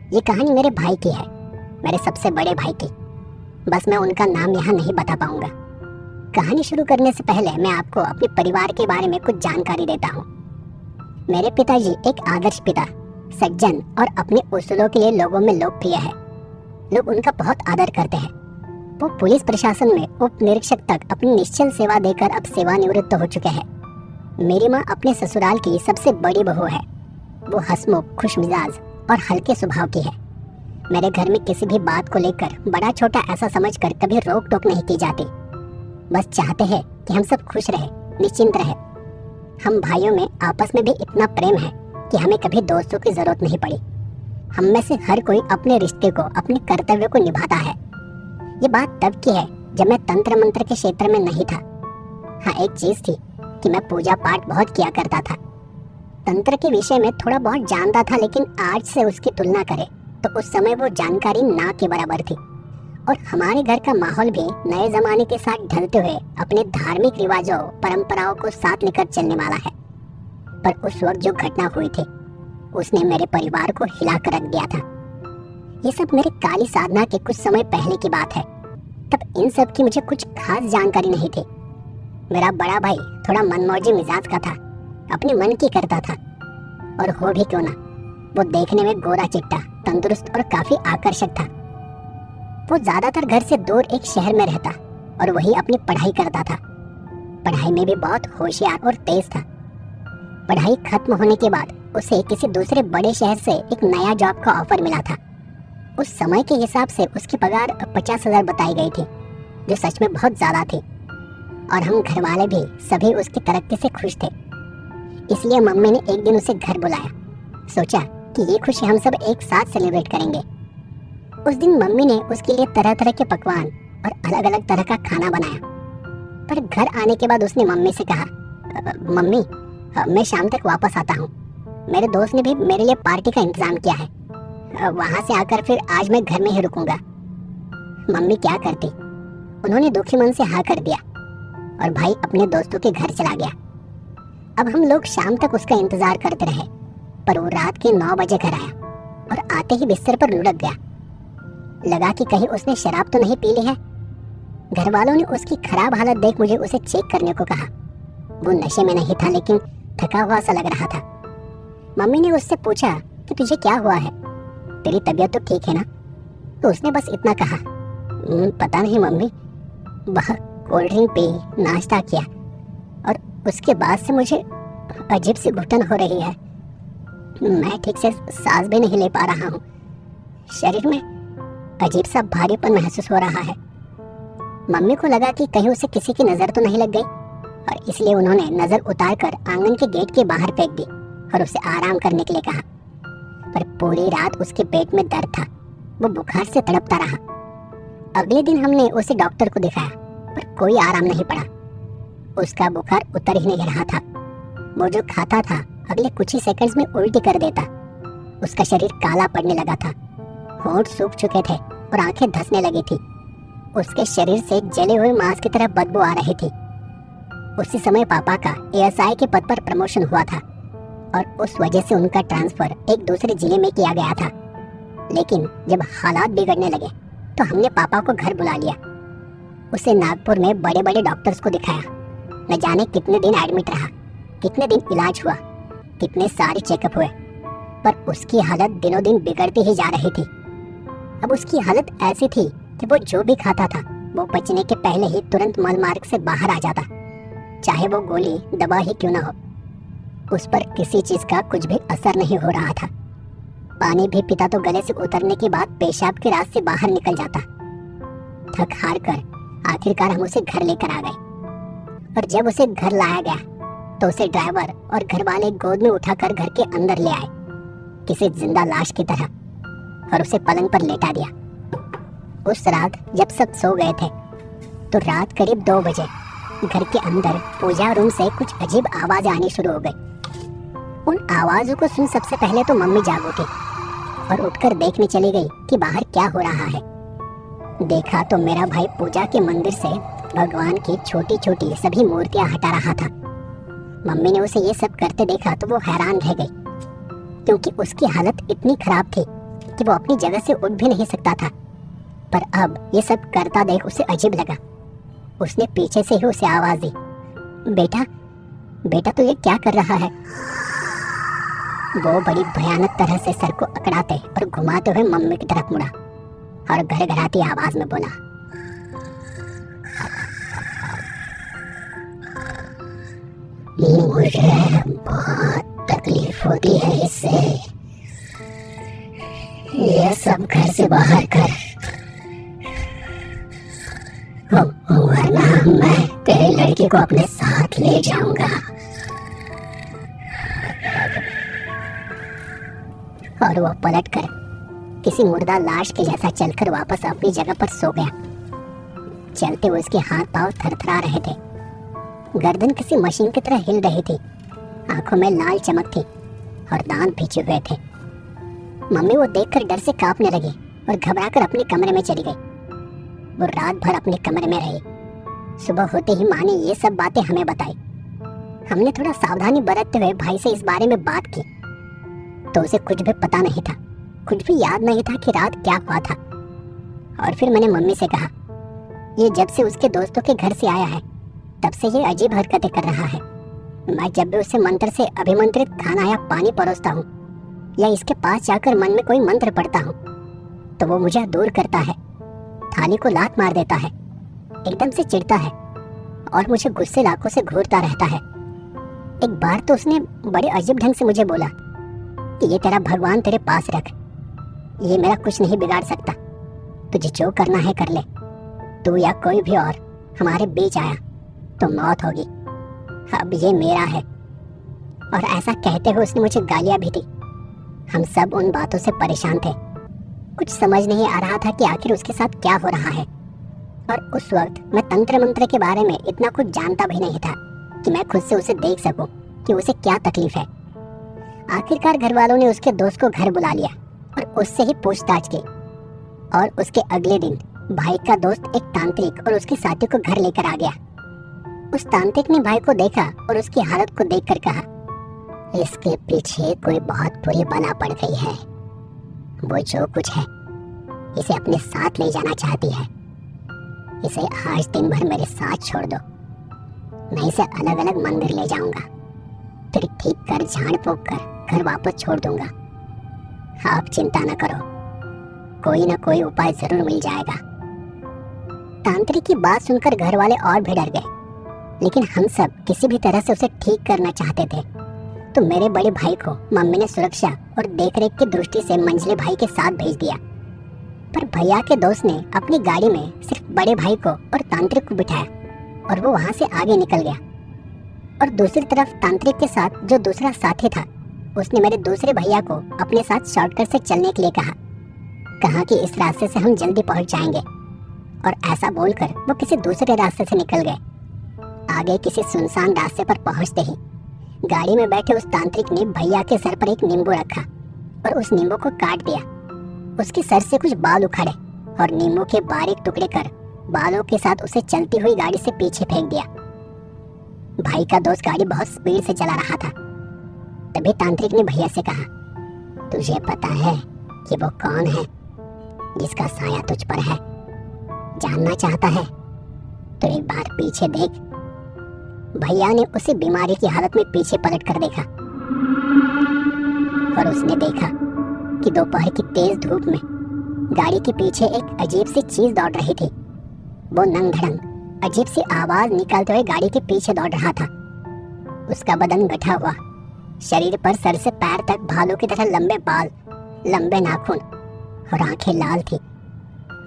ये कहानी मेरे भाई की है, मेरे सबसे बड़े भाई की। बस मैं उनका नाम यहाँ नहीं बता पाऊंगा। कहानी शुरू करने से पहले मैं आपको अपने परिवार के बारे में कुछ जानकारी देता हूँ। मेरे पिताजी एक आदर्श पिता, सज्जन और अपने उसूलों के लिए लोगों में लोकप्रिय है। लोग उनका बहुत आदर करते हैं। वो पुलिस प्रशासन में उप निरीक्षक तक अपनी निश्चल सेवा देकर अब सेवानिवृत्त हो चुके हैं। मेरी माँ अपने ससुराल की सबसे बड़ी बहू है। वो हंसमुख, खुशमिजाज और हल्के स्वभाव की है। मेरे घर में किसी भी बात को लेकर बड़ा छोटा ऐसा समझकर कभी रोक टोक नहीं की जाती। बस चाहते हैं कि हम सब खुश रहे, निश्चिंत रहे। हम भाइयों में आपस में भी इतना प्रेम है कि हमें कभी दोस्तों की जरूरत नहीं पड़ी। हम में से हर कोई अपने रिश्ते को, अपने कर्तव्य को निभाता है। ये बात तब की है जब मैं तंत्र मंत्र के क्षेत्र में नहीं था। हाँ, एक चीज थी कि मैं पूजा पाठ बहुत किया करता था। तंत्र के विषय में थोड़ा बहुत जानता था, लेकिन आज से उसकी तुलना करें तो उस समय वो जानकारी ना के बराबर थी। और हमारे घर का माहौल भी नए जमाने के साथ ढलते हुए अपने धार्मिक रिवाजों, परंपराओं को साथ लेकर चलने वाला है। पर उस वक्त जो घटना हुई थी उसने मेरे परिवार को हिला कर रख दिया था। ये सब मेरे काली साधना के कुछ समय पहले की बात है। तब इन सब की मुझे कुछ खास जानकारी नहीं थी। मेरा बड़ा भाई थोड़ा मनमौजी मिजाज का था, अपने मन की करता था। और हो भी क्यों ना, वो देखने में गोरा चिट्टा, तंदुरुस्त और काफी आकर्षक था। वो ज्यादातर घर से दूर एक शहर में रहता और वही अपनी पढ़ाई करता था। पढ़ाई में भी बहुत होशियार और तेज था। पढ़ाई खत्म होने के बाद उसे किसी दूसरे बड़े शहर से एक नया जॉब का ऑफर मिला था। उस समय के हिसाब से उसकी पगार 50,000 बताई गई थी, जो सच में बहुत ज्यादा थी। और हम घर वाले भी सभी उसकी तरक्की से खुश थे। इसलिए मम्मी ने एक दिन उसे घर बुलाया। सोचा कि ये खुशी हम सब एक साथ सेलिब्रेट करेंगे। उस दिन मम्मी ने उसके लिए तरह तरह के पकवान और अलग अलग तरह का खाना बनाया। पर घर आने के बाद उसने मम्मी से कहा, मम्मी, मैं शाम तक वापस आता हूँ। मेरे दोस्त ने भी मेरे लिए पार्टी का इंतजाम किया है। वहां से आकर फिर आज मैं घर में ही रुकूंगा। मम्मी क्या करती, उन्होंने दुखी मन से हाँ कर दिया और भाई अपने दोस्तों के घर चला गया। अब हम लोग शाम तक उसका इंतजार करते रहे, पर वो रात के 9 बजे घर आया और आते ही बिस्तर पर लुढ़क गया। लगा कि कहीं उसने शराब तो नहीं पी ली है। घर वालों ने उसकी खराब हालत देख मुझे उसे चेक करने को कहा। वो नशे में नहीं था, लेकिन थका हुआ सा लग रहा था। मम्मी ने उससे पूछा कि तुझे क्या हुआ है, तेरी तबीयत तो ठीक है ना? तो उसने बस इतना कहा, पता नहीं मम्मी, वह कोल्ड ड्रिंक पी, नाश्ता किया और उसके बाद से मुझे अजीब सी घुटन हो रही है। मैं ठीक से सांस भी नहीं ले पा रहा हूँ। शरीर में अजीब सा भारीपन महसूस हो रहा है। मम्मी को लगा कि कहीं उसे किसी की नजर तो नहीं लग गई, और इसलिए उन्होंने नजर उतारकर आंगन के गेट के बाहर फेंक दी और उसे आराम करने के लिए कहा। पर पूरी रात उसके पेट में दर्द था। वो बुखार से तड़पता रहा। अगले दिन हमने उसे डॉक्टर को दिखाया, पर कोई आराम नहीं पड़ा। उसका बुखार उतर ही नहीं रहा था। वो जो खाता था अगले कुछ ही सेकंड्स में उल्टी कर देता। उसका शरीर काला पड़ने लगा था, होंठ सूख चुके थे और आंखें धंसने लगी थी। उसके शरीर से जले हुए मांस की तरह बदबू आ रही थी। उसी समय पापा का एएसआई के पद पर प्रमोशन हुआ था और उस वजह से उनका ट्रांसफर एक दूसरे जिले में किया गया था। लेकिन जब हालात बिगड़ने लगे तो हमने पापा को घर बुला लिया। उसे नागपुर में बड़े बड़े डॉक्टर्स को दिखाया। न जाने कितने दिन एडमिट रहा, कितने दिन इलाज हुआ, कितने सारे चेकअप हुए, पर उसकी हालत दिनों दिन बिगड़ती ही जा रही थी। अब उसकी हालत ऐसी थी कि वो जो भी खाता था वो पचने के पहले ही तुरंत मल मार्ग से बाहर आ जाता, चाहे वो गोली दवा ही क्यों न हो। उस पर किसी चीज का कुछ भी असर नहीं हो रहा था। पानी भी पीता तो गले से उतरने के बाद पेशाब के रास्ते से बाहर निकल जाता। थक हार कर आखिरकार हम उसे घर लेकर आ गए, और जब उसे घर लाया गया तो उसे ड्राइवर और घर वाले गोद में उठाकर घर के अंदर ले आए, किसी जिंदा लाश की तरह, और उसे पलंग पर लेटा दिया। उस रात जब सब सो गए थे तो रात करीब 2 बजे घर के अंदर पूजा रूम से कुछ अजीब आवाजें आनी शुरू हो गई। उन आवाजों को सुन सबसे पहले तो मम्मी जाग उठी और उठकर देखने चली गई कि बाहर क्या हो रहा है। देखा तो मेरा भाई पूजा के मंदिर से भगवान की छोटी छोटी सभी मूर्तियां हटा रहा था। मम्मी ने उसे ये सब करते देखा तो वो हैरान रह गई, क्योंकि उसकी हालत इतनी खराब थी कि वो अपनी जगह से उठ भी नहीं सकता था। पर अब ये सब करता देख उसे अजीब लगा। उसने पीछे से ही उसे आवाज दी, बेटा बेटा तू ये क्या कर रहा है? वो बड़ी भयानक तरह से सर को अकड़ाते और घुमाते हुए मम्मी की तरफ मुड़ा और घरघराती आवाज में बोला, मुझे बहुत तकलीफ होती है इससे, ये सब घर से बाहर कर, वरना मैं तेरी लड़की को अपने साथ ले जाऊंगा। और वो पलटकर किसी मुर्दा लाश के जैसा चलकर वापस अपनी जगह पर सो गया। चलते हुए उसके हाथ पांव थरथरा रहे थे, गर्दन किसी मशीन की तरह हिल रही थी, आंखों में लाल चमक थी और दांत भींचे हुए थे। मम्मी वो देखकर डर से कांपने लगी और घबराकर अपने कमरे में चली गई। वो रात भर अपने कमरे में रही। सुबह होते ही माँ ने ये सब बातें हमें बताई। हमने थोड़ा सावधानी बरतते हुए भाई से इस बारे में बात की तो उसे कुछ भी पता नहीं था, कुछ भी याद नहीं था कि रात क्या हुआ था। और फिर मैंने मम्मी से कहा, ये जब से उसके दोस्तों के घर से आया है तब से ये अजीब हरकतें कर रहा है। मैं जब भी उसे मंत्र से अभिमंत्रित खाना या पानी परोसता हूँ या इसके पास जाकर मन में कोई मंत्र पढ़ता हूँ तो वो मुझे दूर करता है, थाली को लात मार देता है, एकदम से चिढ़ता है और मुझे गुस्से लाखों से घूरता रहता है। एक बार तो उसने बड़े अजीब ढंग से मुझे बोला कि ये तेरा भगवान तेरे पास रख, ये मेरा कुछ नहीं बिगाड़ सकता, तुझे जो करना है कर ले, तू या कोई भी और हमारे बीच आया तो मौत होगी, अब ये मेरा है। और ऐसा कहते हुए उसने मुझे गालियां भी दी। हम सब उन बातों से परेशान थे, कुछ समझ नहीं आ रहा था कि आखिर उसके साथ क्या हो रहा है। और उस वक्त मैं तंत्र मंत्र के बारे में इतना कुछ जानता भी नहीं था कि मैं खुद से उसे देख सकूं कि उसे क्या तकलीफ है। आखिरकार घर वालों ने उसके दोस्त को घर बुला लिया और उससे ही पूछताछ की। और उसके अगले दिन भाई का दोस्त एक तांत्रिक और उसके साथी को घर लेकर आ गया। उस तांत्रिक ने भाई को देखा और उसकी हालत को देखकर कहा, इसके पीछे कोई बहुत बुरी बला पड़ गई है, वो जो कुछ है इसे अपने साथ ले जाना चाहती है, इसे आज दिन भर मेरे साथ छोड़ दो, मैं इसे अलग अलग मंदिर ले जाऊंगा, फिर ठीक कर झाड़ फूंक कर घर वापस छोड़ दूंगा। आप चिंता न करो, कोई ना कोई उपाय जरूर मिल जाएगा। तांत्रिक की बात सुनकर घर वाले और भी डर गए, लेकिन हम सब किसी भी तरह से उसे ठीक करना चाहते थे। तो मेरे बड़े भाई को मम्मी ने सुरक्षा और देखरेख की दृष्टि से मंझले भाई के साथ भेज दिया। पर भैया के दोस्त ने अपनी गाड़ी में सिर्फ बड़े भाई को और तांत्रिक को बिठाया और वो वहां से आगे निकल गया। और दूसरी तरफ तांत्रिक के साथ जो दूसरा साथी था उसने मेरे दूसरे भैया को अपने साथ शॉर्टकट से चलने के लिए कहा कि इस रास्ते से हम जल्दी पहुंच जाएंगे। और ऐसा बोलकर वो किसी दूसरे रास्ते से निकल गए। आगे किसी सुनसान रास्ते पर पहुंचते ही गाड़ी में बैठे उस तांत्रिक ने भैया के सर पर एक नींबू रखा और उस नींबू को काट दिया। उसके सर से कुछ बाल उखाड़े और नींबू के बारीक टुकड़े कर बालों के साथ उसे चलती हुई गाड़ी से पीछे फेंक दिया। भाई का दोस्त गाड़ी बहुत स्पीड से चला रहा था। तभी तांत्रिक ने भैया से कहा, तुझे पता है कि वो कौन है जिसका साया तुझ पर है? जानना चाहता है तो एक बार पीछे देख। भैया ने उसे बीमारी की हालत में पीछे पलट कर देखा और उसने देखा कि दोपहर की तेज धूप में गाड़ी के पीछे एक अजीब सी चीज दौड़ रही थी। वो नंग धड़ंग अजीब सी आवाज निकालते हुए गाड़ी के पीछे दौड़ रहा था। उसका बदन गठा हुआ, शरीर पर सर से पैर तक भालू की तरह लंबे बाल, लंबे नाखून और आंखें लाल थी।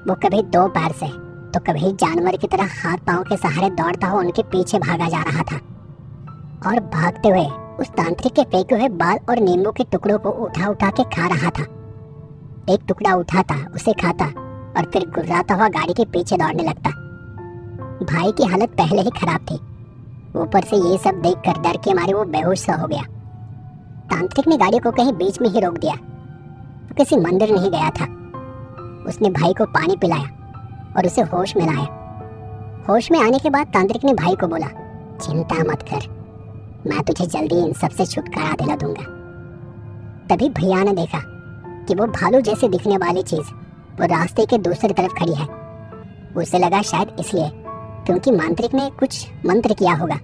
वो कभी दो पैर से तो कभी जानवर की तरह हाथ पांव के सहारे दौड़ता हुआ उनके पीछे भागा जा रहा था और भागते हुए उस तांत्रिक के फेंके हुए बाल और नींबू के टुकड़ों को उठा उठा के खा रहा था। एक टुकड़ा उठाता, उसे खाता और फिर गुर्राता हुआ गाड़ी के पीछे दौड़ने लगता। भाई की हालत पहले ही खराब थी, ऊपर से ये सब देखकर डर के मारे वो बेहोश सा हो गया। तांत्रिक ने गाड़ी को कहीं बीच में ही रोक दिया। वो किसी मंदिर नहीं गया था। उसने भाई को पानी पिलाया और उसे होश में लाया। होश में आने के बाद तांत्रिक ने भाई को बोला, चिंता मत कर, मैं तुझे जल्दी इन सब से छुटकारा दिला दूंगा। तभी भैया ने देखा कि वो भालू जैसे दिखने वाली चीज वो रास्ते के दूसरी तरफ खड़ी है। उसे लगा शायद इसलिए क्योंकि मांत्रिक ने कुछ मंत्र किया होगा,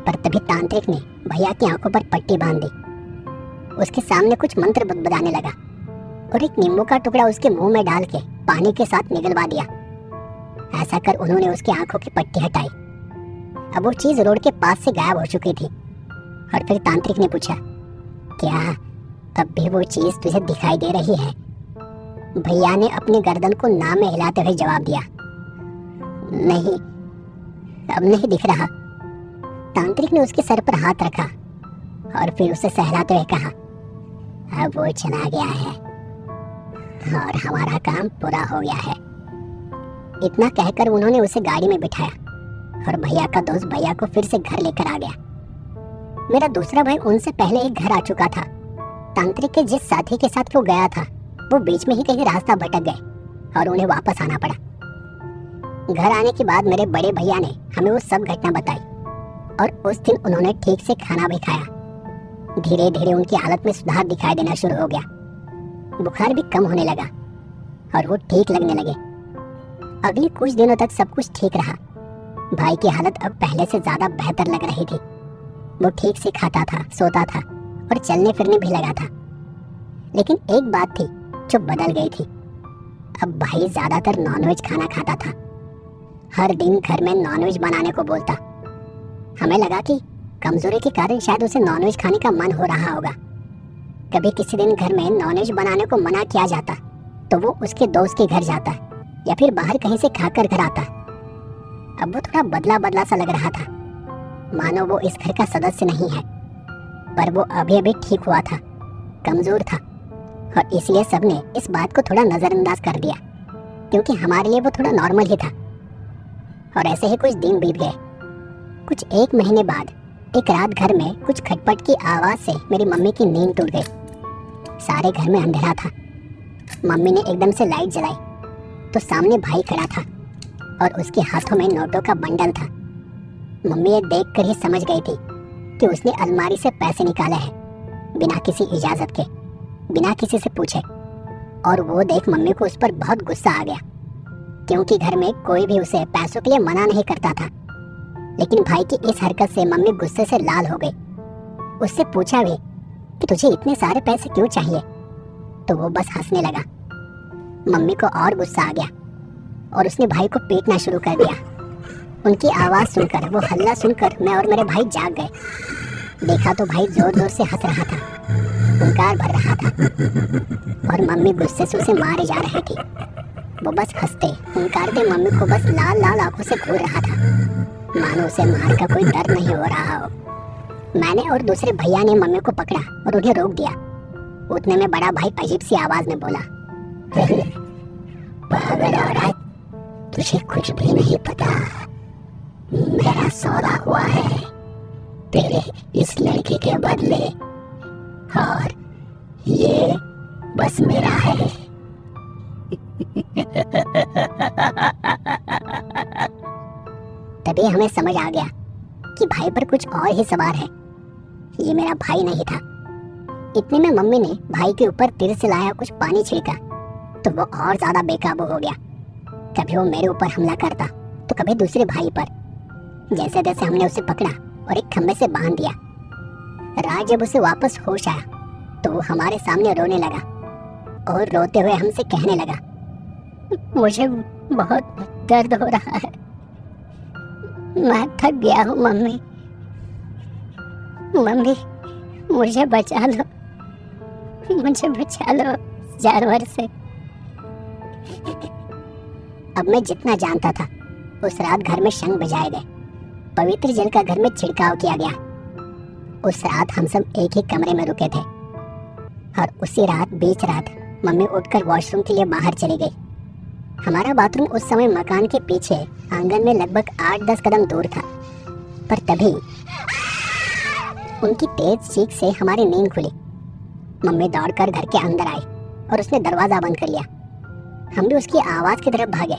पर तभी तांत्रिक ने भैया की आंखों पर पट्टी बांध दी। उसके सामने कुछ मंत्र बदबदाने लगा और एक नींबू का टुकड़ा उसके मुंह में डाल के पानी के साथ निगलवा दिया। ऐसा कर उन्होंने उसकी आंखों की पट्टी हटाई। अब वो चीज रोड के पास से गायब हो चुकी थी। और फिर तांत्रिक ने पूछा, क्या अब भी वो चीज तुझे दिखाई दे रही है? भैया ने अपनी गर्दन को ना में हिलाते हुए जवाब दिया, नहीं, अब नहीं दिख रहा। तांत्रिक ने उसके सर पर हाथ रखा और फिर उसे सहलाते हुए कहा, अब वो चला गया है और हमारा काम पूरा हो गया है। इतना कहकर उन्होंने उसे गाड़ी में बिठाया और भैया का दोस्त भैया को फिर से घर लेकर आ गया। मेरा दूसरा भाई उनसे पहले एक घर आ चुका था। तांत्रिक के जिस साथी के साथ वो गया था वो बीच में ही कहीं रास्ता भटक गए और उन्हें वापस आना पड़ा। घर आने के बाद मेरे बड़े भैया ने हमें वो सब घटना बताई और उस दिन उन्होंने ठीक से खाना भी खाया। धीरे धीरे उनकी हालत में सुधार दिखाई देना शुरू हो गया। बुखार भी कम होने लगा और वो ठीक लगने लगे। अगले कुछ दिनों तक सब कुछ ठीक रहा। भाई की हालत अब पहले से ज्यादा बेहतर लग रही थी। वो ठीक से खाता था, सोता था और चलने फिरने भी लगा था। लेकिन एक बात थी जो बदल गई थी। अब भाई ज्यादातर नॉनवेज खाना खाता था। हर दिन घर में नॉनवेज बनाने को बोलता। हमें लगा कि कमजोरी के कारण शायद उसे नॉनवेज खाने का मन हो रहा होगा। कभी किसी दिन घर में नॉनवेज बनाने को मना किया जाता तो वो उसके दोस्त के घर जाता या फिर बाहर कहीं से खाकर घर आता। अब वो थोड़ा बदला बदला सा लग रहा था, मानो वो इस घर का सदस्य नहीं है। पर वो अभी अभी ठीक हुआ था, कमजोर था और इसलिए सबने इस बात को थोड़ा नजरअंदाज कर दिया क्योंकि हमारे लिए वो थोड़ा नॉर्मल ही था। और ऐसे ही कुछ दिन बीत गए। कुछ एक महीने बाद एक रात घर में कुछ खटपट की आवाज से मेरी मम्मी की नींद टूट गई। सारे घर में अंधेरा था। मम्मी ने एकदम से लाइट जलाई तो सामने भाई खड़ा था और उसके हाथों में नोटों का बंडल था। मम्मी ये देखकर ही समझ गई थी कि उसने अलमारी से पैसे निकाले हैं बिना किसी इजाजत के, बिना किसी से पूछे। और वो देख मम्मी को उस पर बहुत गुस्सा आ गया क्योंकि घर में कोई भी उसे पैसों के लिए मना नहीं करता था। लेकिन भाई की इस हरकत से मम्मी गुस्से से लाल हो गई। उससे पूछा भी कि तुझे इतने सारे पैसे क्यों चाहिए, तो वो बस हंसने लगा। मम्मी को और गुस्सा आ गया और उसने भाई को पीटना शुरू कर दिया। उनकी आवाज सुनकर, वो हल्ला सुनकर मैं और मेरे भाई जाग गए। देखा तो भाई जोर जोर से हंस रहा था, हुंकार भर रहा था और मम्मी गुस्से से उसे मारे जा रही थी। वो बस हंसते हुंकारते मम्मी को बस लाल लाल आंखों से घूर रहा था, मानो उसे मार का कोई डर नहीं हो रहा हो। मैंने और दूसरे भैया ने मम्मी को पकड़ा और उन्हें रोक दिया। उतने में बड़ा भाई अजीब सी आवाज में बोला, पागल औरत, तुझे कुछ भी नहीं पता। मेरा सौदा हुआ है तेरे इस लड़के के बदले और ये बस मेरा है। तभी हमें समझ आ गया कि भाई पर कुछ और ही सवार है। ये मेरा भाई नहीं था। इतने में मम्मी ने भाई के ऊपर तीर से लाया कुछ पानी छिड़का तो वो और ज्यादा बेकाबू हो गया। कभी वो मेरे ऊपर हमला करता तो कभी दूसरे भाई पर। जैसे जैसे हमने उसे पकड़ा और एक खंबे से बांध दिया। रात जब उसे वापस होश आया तो वो हमारे सामने रोने लगा और रोते हुए हमसे कहने लगा, मुझे बहुत दर्द हो रहा है, मैं थक गया हूँ मम्मी, मम्मी मुझे बचा लो, मुझे बचा लो जानवर से। अब मैं जितना जानता था उस रात घर में शंख बजाए गए, पवित्र जल का घर में छिड़काव किया गया। उस रात हम सब एक ही कमरे में रुके थे और उसी रात बीच रात मम्मी उठकर वॉशरूम के लिए बाहर चली गई। हमारा बाथरूम उस समय मकान के पीछे आंगन में लगभग 8-10 कदम दूर था। पर तभी उनकी तेज चीख से हमारी नींद खुली। मम्मी दौड़कर घर के अंदर आई और उसने दरवाजा बंद कर लिया। हम भी उसकी आवाज की तरफ भागे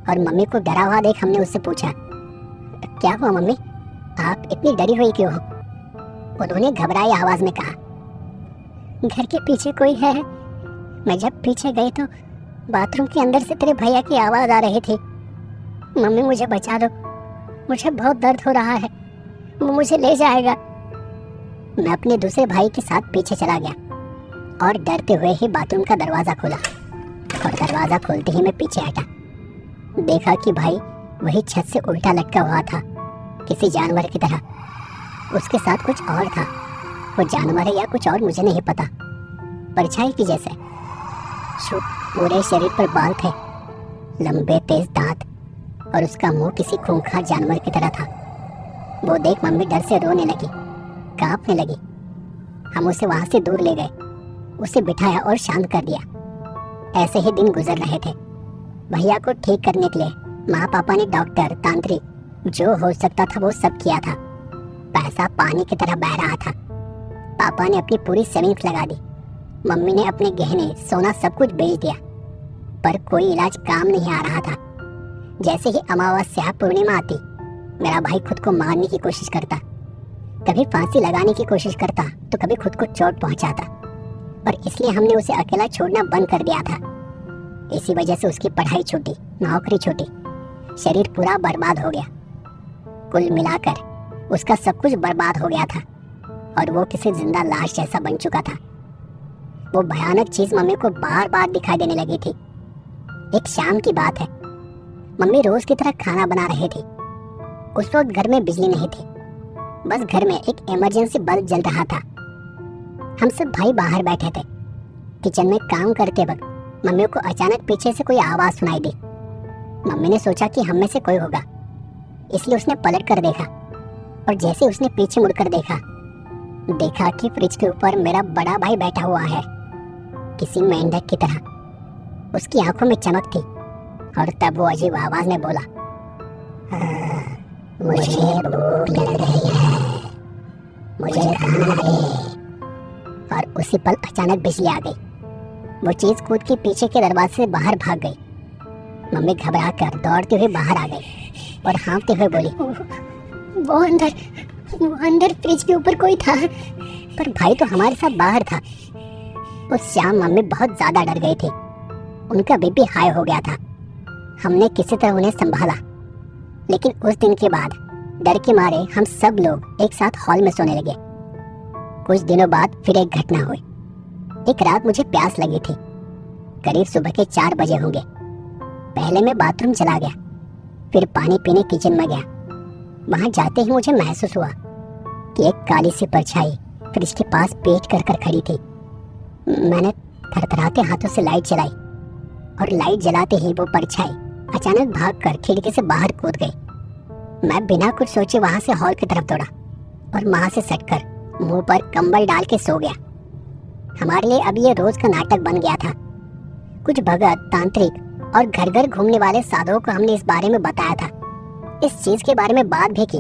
और मम्मी को डरा हुआ देख हमने उससे पूछा, क्या हुआ मम्मी, आप इतनी डरी हुई क्यों हो? उन्होंने घबराई आवाज में कहा, घर के पीछे कोई है मैं जब पीछे गई तो बाथरूम के अंदर से तेरे भैया की आवाज आ रही थी, मम्मी मुझे बचा दो, मुझे बहुत दर्द हो रहा है, वो मुझे ले जाएगा। मैं अपने दूसरे भाई के साथ पीछे चला गया और डरते हुए ही बाथरूम का दरवाजा खोला और दरवाजा खोलते ही मैं पीछे हटा। देखा कि भाई वही छत से उल्टा लटका हुआ था किसी जानवर की तरह। उसके साथ कुछ और था, वो जानवर है या कुछ और मुझे नहीं पता, परछाई की जैसे। पूरे शरीर पर बाल थे, लंबे तेज दांत, और उसका मुंह किसी खूंखार जानवर की तरह था। वो देख मम्मी डर से रोने लगी, कांपने लगी। हम उसे वहां से दूर ले गए, उसे बिठाया और शांत कर दिया। ऐसे ही दिन गुजर रहे थे। भैया को ठीक करने के लिए माँ पापा ने डॉक्टर, तांत्रिक, जो हो सकता था वो सब किया था। पैसा पानी की तरह बह रहा था। पापा ने अपनी पूरी सेविंग्स लगा दी, मम्मी ने अपने गहने, सोना सब कुछ बेच दिया, पर कोई इलाज काम नहीं आ रहा था। जैसे ही अमावस्या पूर्णिमा आती, मेरा भाई खुद को मारने की कोशिश करता, कभी फांसी लगाने की कोशिश करता तो कभी खुद को चोट पहुंचाता, और इसलिए हमने उसे अकेला छोड़ना बंद कर दिया था। इसी वजह से उसकी पढ़ाई छूटी, नौकरी छूटी, शरीर पूरा बर्बाद हो गया। कुल मिलाकर उसका सब कुछ बर्बाद हो गया था और वो किसी जिंदा लाश जैसा बन चुका था। वो भयानक चीज मम्मी को बार बार दिखाई देने लगी थी। एक शाम की बात है, मम्मी रोज की तरह खाना बना रही थी। उस वक्त घर में बिजली नहीं थी, बस घर में एक इमरजेंसी बल्ब जल रहा था। हम सब भाई बाहर बैठे थे। किचन में काम करते वक्त मम्मी को अचानक पीछे से कोई आवाज सुनाई दी। मम्मी ने सोचा कि हम में से कोई होगा, इसलिए उसने पलट कर देखा, और जैसे उसने पीछे मुड़कर देखा कि फ्रिज के ऊपर मेरा बड़ा भाई बैठा हुआ है, किसी मेंढक की तरह। उसकी आंखों में चमक थी, और तब वो अजीब आवाज में बोला, मुझे भूख लग रही है, मुझे खाना है। और उसी पल अचानक बिजली आ गई। वो चीज कूद के पीछे के दरवाजे से बाहर भाग गई। मम्मी घबरा कर दौड़ते हुए बाहर आ गई और हाँफते हुए बोली, वो अंदर फ्रिज के ऊपर कोई था। पर भाई तो हमारे साथ बाहर था। उस शाम मम्मी बहुत ज्यादा डर गई थी, उनका बीपी हाई हो गया था। हमने किसी तरह उन्हें संभाला, लेकिन उस दिन के बाद डर के मारे हम सब लोग एक साथ हॉल में सोने लगे। कुछ दिनों बाद फिर एक घटना हुई। एक रात मुझे प्यास लगी थी, करीब सुबह के 4 बजे होंगे। पहले मैं बाथरूम चला गया, फिर पानी पीने किचन में गया। वहां जाते ही मुझे महसूस हुआ कि एक काली सी परछाई फ्रिज के पास पेट कर कर खड़ी थी। मैंने थरथराते हाथों से लाइट जलाई, और लाइट जलाते ही वो परछाई अचानक भागकर खिड़की से बाहर कूद गई। मैं बिना कुछ सोचे वहां से हॉल की तरफ दौड़ा और वहां से सटकर मुंह पर कंबल डाल के सो गया। हमारे लिए अब ये रोज का नाटक बन गया था। कुछ भगत, तांत्रिक और घर घर घूमने वाले साधुओं को हमने इस बारे में बताया था, इस चीज के बारे में बात भी की,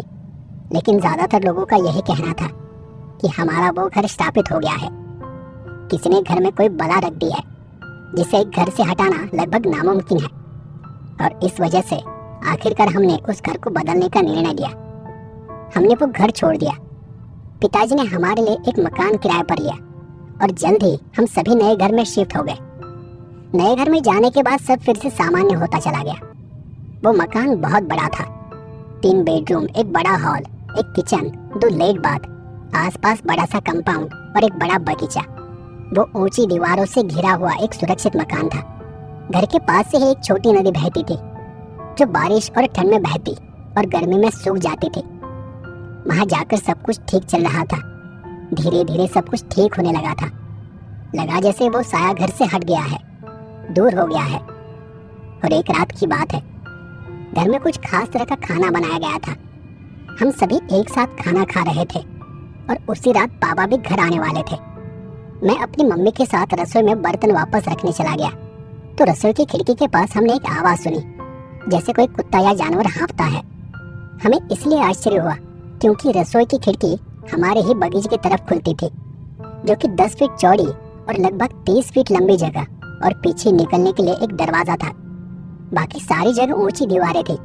लेकिन ज्यादातर लोगों का यही कहना था कि हमारा वो घर स्थापित हो गया है। किसी ने घर में कोई बला रख दी है, जिसे एक घर से हटाना लगभग नामुमकिन है, और इस वजह से आखिरकार हमने उस घर को बदलने का निर्णय लिया। हमने वो घर छोड़ दिया। पिताजी ने हमारे लिए एक मकान किराए पर लिया, और जल्द ही हम सभी नए घर में शिफ्ट हो गए। नए घर में जाने के बाद सब फिर से सामान्य होता चला गया। वो मकान बहुत बड़ा था, 3 बेडरूम, एक बड़ा हॉल, एक किचन, 2 लेट बाथ, आसपास बड़ा सा कंपाउंड और एक बड़ा बगीचा। वो ऊंची दीवारों से घिरा हुआ एक सुरक्षित मकान था। घर के पास से ही एक छोटी नदी बहती थी, जो बारिश और ठंड में बहती और गर्मी में सूख जाती थी। वहां जाकर सब कुछ ठीक चल रहा था। धीरे धीरे सब कुछ ठीक होने लगा था। लगा जैसे वो साया घर से हट गया है, दूर हो गया है। और एक रात की बात है, घर में कुछ खास तरह का खाना बनाया गया था। हम सभी एक साथ खाना खा रहे थे, और उसी रात पापा भी घर आने वाले थे। मैं अपनी मम्मी के साथ रसोई में बर्तन वापस रखने चला गया, तो रसोई की खिड़की के पास हमने एक आवाज सुनी, जैसे कोई कुत्ता या जानवर हाँफता है। हमें इसलिए आश्चर्य हुआ क्योंकि रसोई की खिड़की हमारे ही बगीचे की तरफ खुलती थी, जो कि 10 फीट चौड़ी और लगभग 30 फीट लंबी जगह, और पीछे निकलने के लिए एक दरवाजा था। बाकी सारी जगह ऊंची दीवारें थी,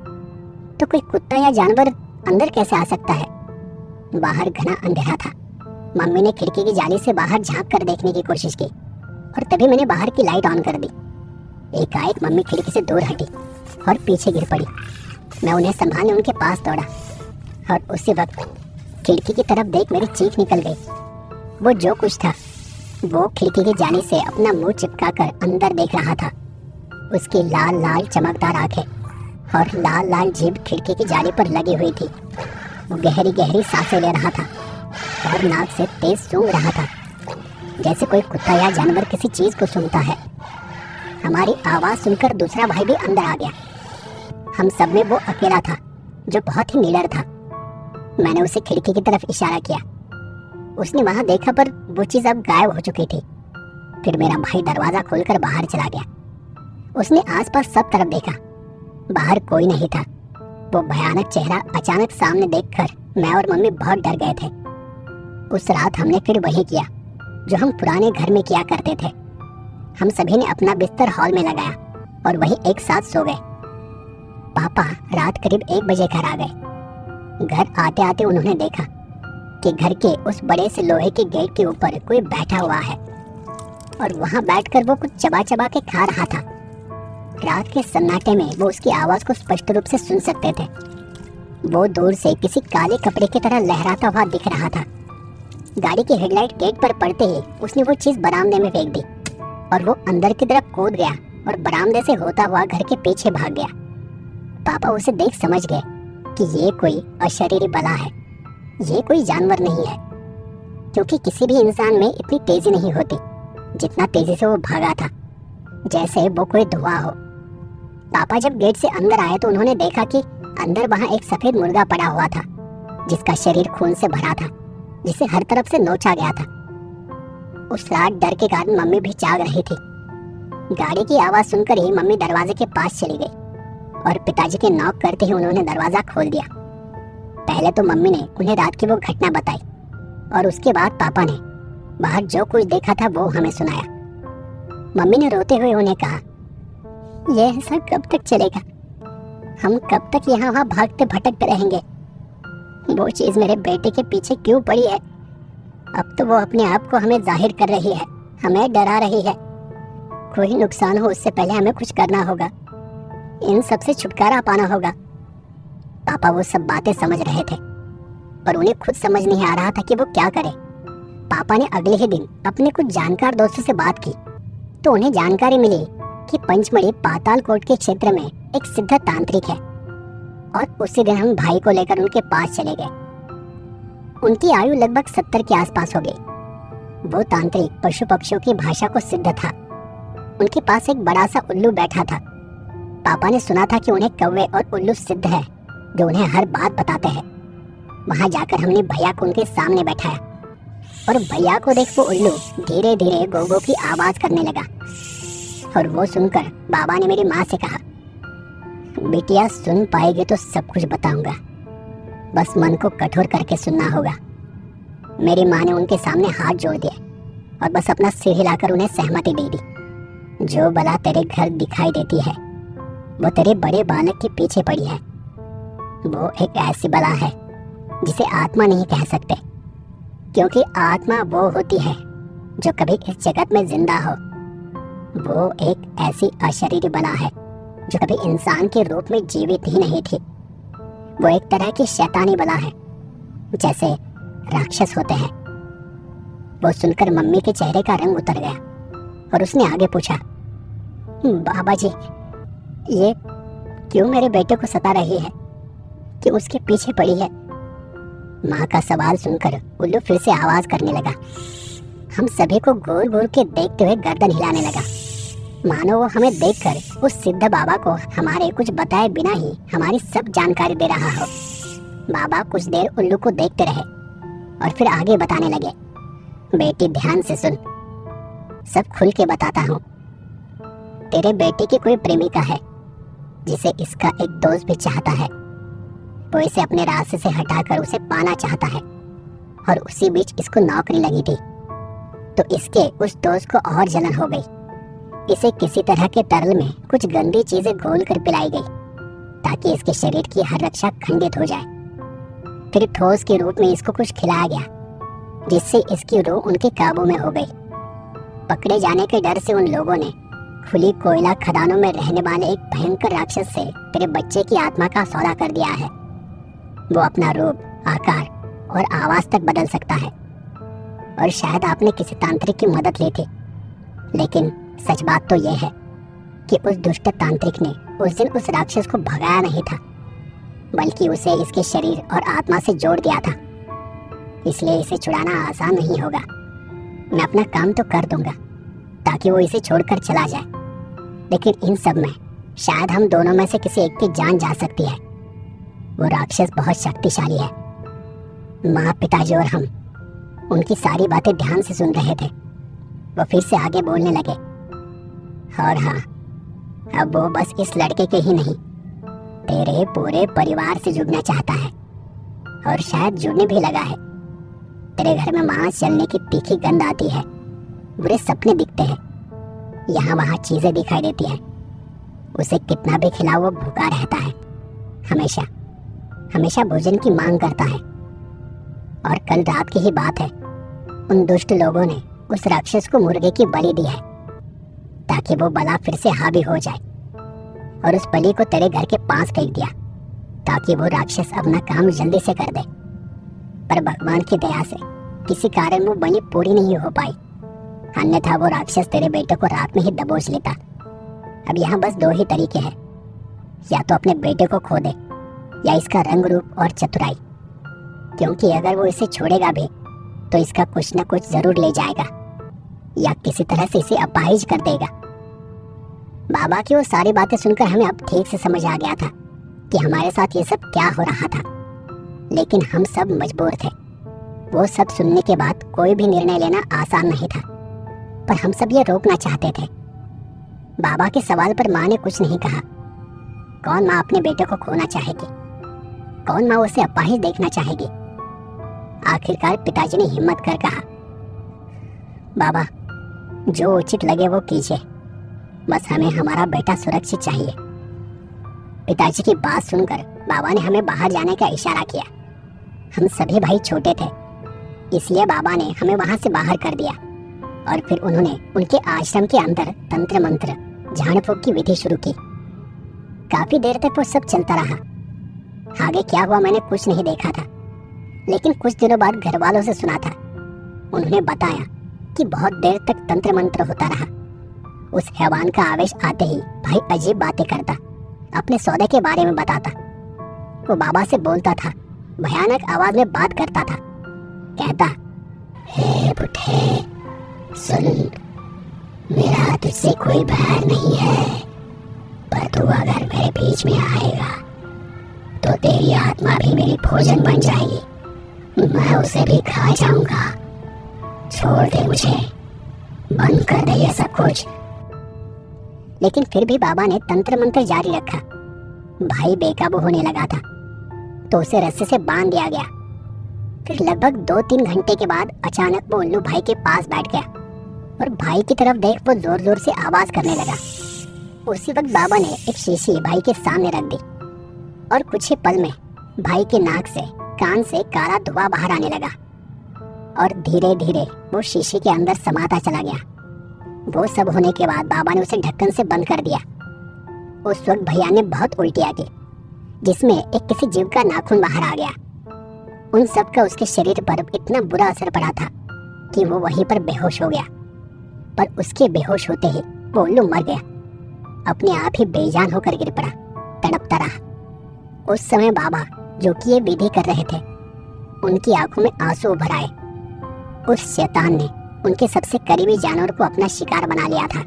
तो कोई कुत्ता या जानवर अंदर कैसे आ सकता है। बाहर घना अंधेरा था। मम्मी ने खिड़की की जाली से बाहर झांक कर देखने की कोशिश की, और तभी मैंने बाहर की लाइट ऑन कर दी। एकाएक मम्मी खिड़की से दूर हटी और पीछे गिर पड़ी। मैं उन्हें संभालने उनके पास दौड़ा और उसी वक्त खिड़की की तरफ देख मेरी चीख निकल गई। वो जो कुछ था वो खिड़की की जाली से अपना मुंह चिपकाकर अंदर देख रहा था। उसकी लाल लाल चमकदार आंखें और लाल लाल जीभ खिड़की की जाली पर लगी हुई थी। वो गहरी गहरी सांसें ले रहा था और नाक से तेज सूंघ रहा था, जैसे कोई कुत्ता या जानवर किसी चीज को सूंघता है। हमारी आवाज सुनकर दूसरा भाई भी अंदर आ गया। हम सब में वो अकेला था जो बहुत ही निडर था। मैंने उसे खिड़की की तरफ इशारा किया। उसने वहां देखा पर वो चीज अब गायब हो चुकी थी। फिर मेरा भाई दरवाजा खोलकर बाहर चला गया। उसने आसपास सब तरफ देखा, बाहर कोई नहीं था। वो भयानक चेहरा अचानक सामने देखकर मैं और मम्मी बहुत डर गए थे। उस रात हमने फिर वही किया जो हम पुराने घर में किया करते थे। हम सभी ने अपना बिस्तर हॉल में लगाया और वही एक साथ सो गए। पापा रात करीब 1 बजे घर आ गए। घर आते आते उन्होंने देखा कि घर के उस बड़े से लोहे के गेट के ऊपर कोई बैठा हुआ है और वहां बैठकर वो कुछ चबा चबा के खा रहा था। रात के सन्नाटे में वो उसकी आवाज को स्पष्ट रूप से सुन सकते थे। वो दूर से किसी काले कपड़े की तरह लहराता हुआ दिख रहा था। गाड़ी की हेडलाइट गेट पर पड़ते ही उसने वो चीज बरामदे में फेंक दी और वो अंदर की तरफ कूद गया और बरामदे से होता हुआ घर के पीछे भाग गया। पापा उसे देख समझ गए कि ये कोई अशरीरी बला है, ये कोई जानवर नहीं है, क्योंकि किसी भी इंसान में इतनी तेजी नहीं होती जितना तेजी से वो भागा था, जैसे वो कोई धुआं हो। पापा जब गेट से अंदर आए तो उन्होंने देखा कि अंदर वहां एक सफेद मुर्गा पड़ा हुआ था जिसका शरीर खून से भरा था, जिसे हर तरफ से नोचा गया था। उस रात डर के कारण मम्मी भी जाग रही थी। गाड़ी की आवाज सुनकर ही मम्मी दरवाजे के पास चली गई और पिताजी के नॉक करते ही उन्होंने दरवाजा खोल दिया। पहले तो मम्मी ने उन्हें रात की वो घटना बताई और उसके बाद पापा ने बाहर जो कुछ देखा था वो हमें सुनाया। मम्मी ने रोते हुए उन्हें कहा, यह ऐसा कब तक चलेगा? हम कब तक यहाँ वहाँ भागते भटकते रहेंगे? वो चीज मेरे बेटे के पीछे क्यों पड़ी है? अब तो वो अपने आप को हमें जाहिर कर रही है, हमें डरा रही है। कोई नुकसान हो उससे पहले हमें कुछ करना होगा, इन सब से छुटकारा पाना होगा। पापा वो सब बातें समझ रहे थे पर उन्हें खुद समझ नहीं आ रहा था कि वो क्या करे। पापा ने अगले ही दिन अपने कुछ जानकार दोस्तों से बात की तो उन्हें जानकारी मिली कि पंचमढ़ी पाताल कोट के क्षेत्र में एक सिद्ध तांत्रिक है और उसी दिन हम भाई को लेकर उनके पास चले गए। उनकी आयु लगभग 70 के आसपास हो गई। वो तांत्रिक पशु पक्षियों की भाषा को सिद्ध था। उनके पास एक बड़ा सा उल्लू बैठा था। पापा ने सुना था कि उन्हें कौवे और उल्लू सिद्ध है जो उन्हें हर बात बताते हैं। वहां जाकर हमने भैया को उनके सामने बैठाया और भैया को देख वो उल्लू धीरे धीरे गो गो की आवाज करने लगा। और वो सुनकर बाबा ने मेरी माँ से कहा, बिटिया सुन पाएगी तो सब कुछ बताऊंगा, बस मन को कठोर करके सुनना होगा। मेरी माँ ने उनके सामने हाथ जोड़ दिए और बस अपना सिर हिलाकर उन्हें सहमति दे दी। जो बला तेरे घर दिखाई देती है वो तेरे बड़े बालक के पीछे पड़ी है। वो एक ऐसी बला है जिसे आत्मा नहीं कह सकते, क्योंकि आत्मा वो होती है जो कभी इस जगत में जिंदा हो। वो एक ऐसी अशरीरी बला है जो कभी इंसान के रूप में जीवित ही नहीं थी। वो एक तरह की शैतानी बला है, जैसे राक्षस होते हैं। वो सुनकर मम्मी के चेहरे का रंग उतर गया और उसने आगे पूछा, बाबा जी ये क्यों मेरे बेटे को सता रही है, क्यों उसके पीछे पड़ी है? माँ का सवाल सुनकर उल्लू फिर से आवाज करने लगा। हम सभी को घूर घूर के देखते हुए गर्दन हिलाने लगा, मानो वो हमें देखकर उस सिद्ध बाबा को हमारे कुछ बताए बिना ही हमारी सब जानकारी दे रहा हो। बाबा कुछ देर उल्लू को देखते रहे और फिर आगे बताने लगे, बेटी ध्यान से सुन, सब खुल के बताता हूँ। तेरे बेटे की कोई प्रेमिका है जिसे इसका एक दोस्त भी चाहता है। वो इसे अपने रास्ते से हटाकर उसे पाना चाहता है और उसी बीच इसको नौकरी लगी थी तो इसके उस दोस्त को और जलन हो गई। इसे किसी तरह के तरल में कुछ गंदी चीजें घोल कर पिलाई गई ताकि इसके शरीर की हर रक्षा खंडित हो जाए। फिर ठोस के रूप में इसको कुछ खिलाया गया जिससे इसकी रूह उनके काबू में हो गई। पकड़े जाने के डर से उन लोगों ने खुली कोयला खदानों में रहने वाले एक भयंकर राक्षस से तेरे बच्चे की आत्मा का सौदा कर दिया है। वो अपना रूप, आकार और आवाज तक बदल सकता है। और शायद आपने किसी तांत्रिक की मदद ली थी, लेकिन सच बात तो यह है कि उस दुष्ट तांत्रिक ने उस दिन उस राक्षस को भगाया नहीं था, बल्कि उसे इसके शरीर और आत्मा से जोड़ दिया था। इसलिए इसे छुड़ाना आसान नहीं होगा। मैं अपना काम तो कर दूंगा ताकि वो इसे छोड़कर चला जाए, लेकिन इन सब में शायद हम दोनों में से किसी एक की जान जा सकती है। वो राक्षस बहुत शक्तिशाली है। माँ, पिताजी और हम उनकी सारी बातें ध्यान से सुन रहे थे। वो फिर से आगे बोलने लगे, और हाँ, अब वो बस इस लड़के के ही नहीं, तेरे पूरे परिवार से जुड़ना चाहता है, और शायद जुड़ने भी लगा है। तेरे घर में मांस जलने की तीखी गंध आती है, बुरे सपने दिखते हैं, यहाँ वहाँ चीजें दिखाई देती हैं। उसे कितना भी खिलाओ वो भूखा रहता है, हमेशा हमेशा भोजन की मांग करता है। और कल रात की ही बात है, उन दुष्ट लोगों ने उस राक्षस को मुर्गे की बलि दी है ताकि वो बला फिर से हावी हो जाए, और उस बलि को तेरे घर के पास फेंक दिया ताकि वो राक्षस अपना काम जल्दी से कर दे। पर भगवान की दया से किसी कारण वो बलि पूरी नहीं हो पाई, अन्यथा वो राक्षस तेरे बेटे को रात में ही दबोच लेता। अब यहाँ बस दो ही तरीके हैं, या तो अपने बेटे को खो दे या इसका रंग रूप और चतुराई, क्योंकि अगर वो इसे छोड़ेगा भी तो इसका कुछ न कुछ जरूर ले जाएगा या किसी तरह से इसे अपाहिज कर देगा। बाबा की वो सारी बातें सुनकर हमें अब ठीक से समझ आ गया था कि हमारे साथ ये सब क्या हो रहा था, लेकिन हम सब मजबूर थे। वो सब सुनने के बाद कोई भी निर्णय लेना आसान नहीं था, पर हम सब ये रोकना चाहते थे। बाबा के सवाल पर माँ ने कुछ नहीं कहा। कौन माँ अपने बेटे को खोना चाहेगी? कौन माँ उसे अपाहिज देखना चाहेगी? आखिरकार पिताजी ने हिम्मत कर कहा, बाबा, जो उचित लगे वो कीजिए, बस हमें हमारा बेटा सुरक्षित चाहिए। पिताजी की बात सुनकर बाबा ने हमें बाहर जाने का इशारा किया। हम सभी भाई छोटे थे, इसलिए बाबा ने हमें वहां से बाहर कर दिया, और फिर उन्होंने उनके आश्रम के अंदर तंत्र मंत्र, झाड़ फूंक की विधि शुरू की। काफी देर तक वो सब चलता रहा। आगे क्या हुआ मैंने कुछ नहीं देखा था, लेकिन कुछ दिनों बाद घर वालों से सुना था। उन्होंने बताया कि बहुत देर तक तंत्र मंत्र होता रहा। उस हैवान का आवेश आते ही भाई अजीब बातें करता, अपने सौदे के बारे में बताता। वो बाबा से बोलता था, भयानक आवाज में बात करता था, कहता, हे बुढ़े, सुन, मेरा तुझसे कोई बैर नहीं है, पर तू अगर मेरे बीच में आएगा तो तेरी आत्मा भी मेरी भोजन बन जाएगी, मैं उसे भी खा जाऊंगा। छोड़ दे मुझे, बंद कर दे ये सब कुछ। लेकिन फिर भी बाबा ने तंत्र मंत्र जारी रखा। भाई बेकाबू होने लगा था, तो उसे रस्से से बांध दिया गया। फिर लगभग 2-3 घंटे के बाद अचानक वो उल्लू भाई के पास बैठ गया, और भाई की तरफ देख वो जोर जोर से आवाज करने लगा। उसी वक्त बाबा ने एक शीशी भाई के सामने रख दी, और कुछ ही पल में भाई के नाक से, कान से काला धुआं बाहर आने लगा, और धीरे धीरे वो शीशी के अंदर समाता चला गया। वो सब होने के बाद बाबा ने उसे ढक्कन से बंद कर दिया। उस वक्त भैया ने बहुत उल्टियाँ की, जिसमें एक किसी जीव का नाखून बाहर आ गया। उन सब का उसके शरीर पर इतना बुरा असर पड़ा था कि वो वहीं पर बेहोश हो गया। पर उसके बेहोश होते ही वो उल्लू मर गया, अपने आप ही बेजान होकर गिर पड़ा, तड़पता रहा। उस समय बाबा, जो कि ये विधि कर रहे थे, उनकी आंखों में आंसू उभर आए। उस शैतान ने उनके सबसे करीबी जानवर को अपना शिकार बना लिया था,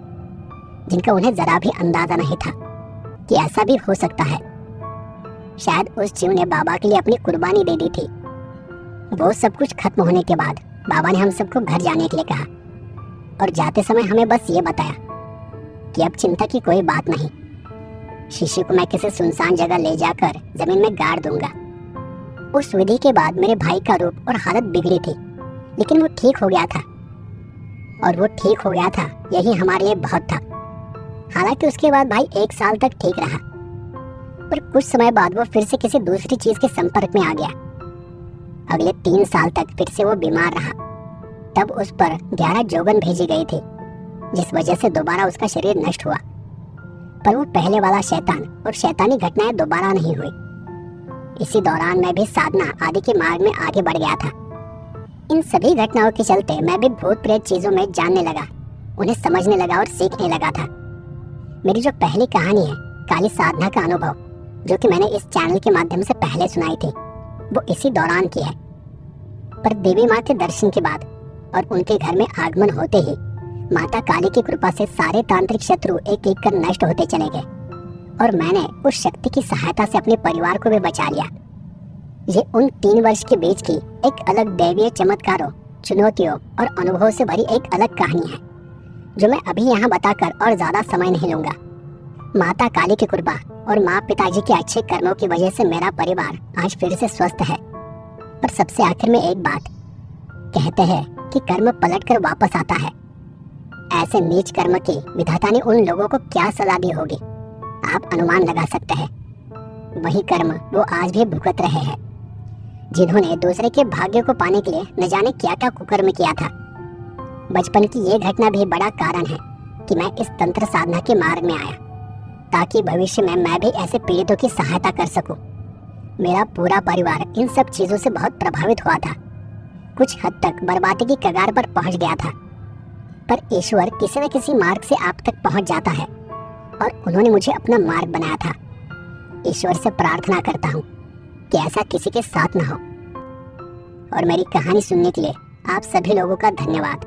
जिनका उन्हें जरा भी अंदाजा नहीं था कि ऐसा भी हो सकता है। शायद उस जीव ने बाबा के लिए अपनी कुर्बानी दे दी थी। वो सब कुछ खत्म होने के बाद बाबा ने हम सबको घर जाने के लिए कहा, और जाते समय हमें बस ये बताया कि अब चिंता की कोई बात नहीं। शीशी को मैं किसी सुनसान जगह ले जाकर जमीन में गाड़ दूंगा। उस विधि के बाद मेरे भाई का रूप और हालत बिगड़ी थी, लेकिन वो ठीक हो गया था, और वो ठीक हो गया था यही हमारे लिए बहुत था। हालांकि उसके बाद भाई 1 साल तक ठीक रहा, पर कुछ समय बाद वो फिर से किसी दूसरी चीज के संपर्क में आ गया। अगले 3 साल तक फिर से वो बीमार रहा। तब उस पर 11 जोगन भेजी गई थी, जिस वजह से दोबारा उसका शरीर नष्ट हुआ। पर वो पहले वाला शैतान और शैतानी घटनाएं दोबारा नहीं हुई। इसी दौरान मैं भी साधना आदि के मार्ग में आगे बढ़ गया था। इन सभी घटनाओं के चलते मैं भी भूत प्रेत चीजों में जानने लगा, उन्हें समझने लगा और सीखने लगा था। मेरी जो पहली कहानी है काली साधना का अनुभव, जो कि मैंने इस चैनल के माध्यम से पहले सुनाई थी, वो इसी दौरान की है। पर देवी माँ के दर्शन के बाद और उनके घर में आगमन होते ही माता काली की कृपा से सारे तांत्रिक शत्रु एक एक कर नष्ट होते चले गए और मैंने उस शक्ति की सहायता से अपने परिवार को भी बचा लिया। ये उन 3 वर्ष के बीच की एक अलग दैवीय चमत्कारों, चुनौतियों और अनुभवों से भरी एक अलग कहानी है, जो मैं अभी यहाँ बताकर और ज्यादा समय नहीं लूंगा। माता काली की कृपा और माँ पिताजी के अच्छे कर्मों की वजह से मेरा परिवार आज फिर से स्वस्थ है। पर सबसे आखिर में एक बात, कहते हैं कि कर्म पलटकर वापस आता है। ऐसे नीच कर्म की विधाता ने उन लोगों को क्या सजा दी होगी, आप अनुमान लगा सकते हैं। वही कर्म वो आज भी भुगत रहे हैं, जिन्होंने दूसरे के भाग्य को पाने के लिए न जाने क्या क्या कुकर्म किया था। बचपन की ये घटना भी बड़ा कारण है कि मैं इस तंत्र साधना के मार्ग में आया, ताकि भविष्य में मैं भी ऐसे पीड़ितों की सहायता कर सकूं। मेरा पूरा परिवार इन सब चीजों से बहुत प्रभावित हुआ था, कुछ हद तक बर्बादी की कगार पर पहुंच गया था। पर ईश्वर किसी न किसी मार्ग से आप तक पहुंच जाता है और उन्होंने मुझे अपना मार्ग बनाया था। ईश्वर से प्रार्थना करता हूँ कि ऐसा किसी के साथ न हो। और मेरी कहानी सुनने के लिए आप सभी लोगों का धन्यवाद।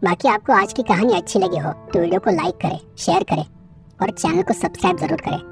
बाकी आपको आज की कहानी अच्छी लगी हो तो वीडियो को लाइक करें, शेयर करें और चैनल को सब्सक्राइब जरूर करें।